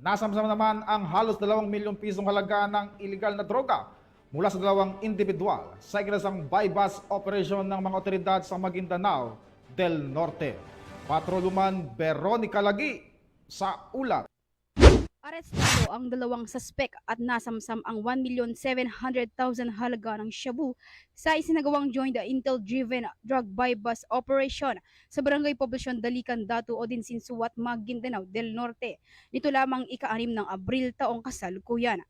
Nasamsam naman ang halos 2 milyong pisong halaga ng iligal na droga mula sa 2 individual sa ikinasang buy-bust operation ng mga otoridad sa Maguindanao del Norte. Patroluman Veronica Lagi sa ulat. Arestado ang 2 suspek at nasamsam ang 1,700,000 halaga ng shabu sa isinagawang joint intel-driven drug buy-bust operation sa Barangay Poblacion Dalican, Datu, Odinsinsuat, Maguindanao del Norte. Nito lamang ika-6 ng Abril taong kasalukuyan.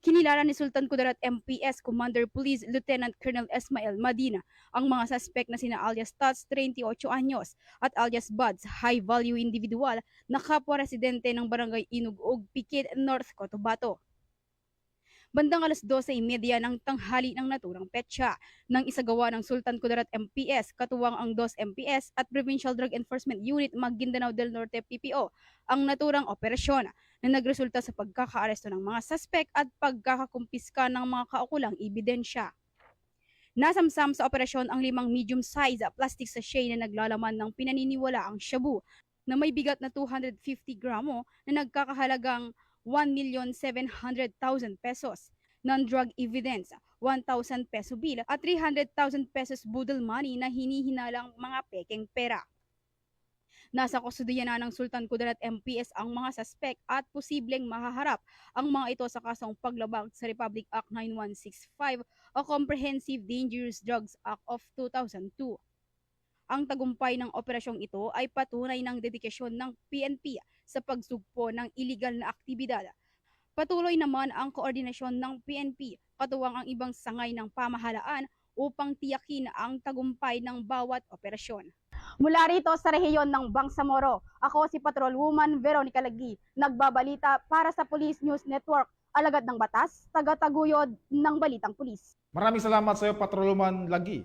Kinilala ni Sultan Kudarat MPS Commander Police Lieutenant Colonel Esmael Madina ang mga suspek na sina alias Tats, 38 anyos, at alias Buds, high-value individual na kapwa-residente ng Barangay Inugog, Pikit, North Cotabato. Bandang alas 12:30 ng tanghali ng naturang petsa nang isagawa ng Sultan Kudarat MPS, katuwang ang DOS MPS at Provincial Drug Enforcement Unit Maguindanao del Norte PPO ang naturang operasyon na nagresulta sa pagkakaaresto ng mga suspek at pagkakakumpiska ng mga kaukulang ebidensya. Nasamsam sa operasyon ang 5 medium-size plastic sachet na naglalaman ng pinaniniwalaang shabu na may bigat na 250 gramo na nagkakahalagang 1,700,000 pesos, non-drug evidence, 1,000 peso bill at 300,000 pesos budol money na hinihinalang mga pekeng pera. Nasa kustudiya na ng Sultan Kudarat MPS ang mga suspek at posibleng mahaharap ang mga ito sa kasong paglabag sa Republic Act 9165 o Comprehensive Dangerous Drugs Act of 2002. Ang tagumpay ng operasyong ito ay patunay ng dedikasyon ng PNP sa pagsugpo ng iligal na aktibidad. Patuloy naman ang koordinasyon ng PNP katuwang ang ibang sangay ng pamahalaan upang tiyakin ang tagumpay ng bawat operasyon. Mula rito sa rehiyon ng Bangsamoro, ako si Patrolwoman Veronica Lagi, nagbabalita para sa Police News Network, alagad ng batas, taga-taguyod ng Balitang Pulis. Maraming salamat sa iyo, Patroluman Lagi.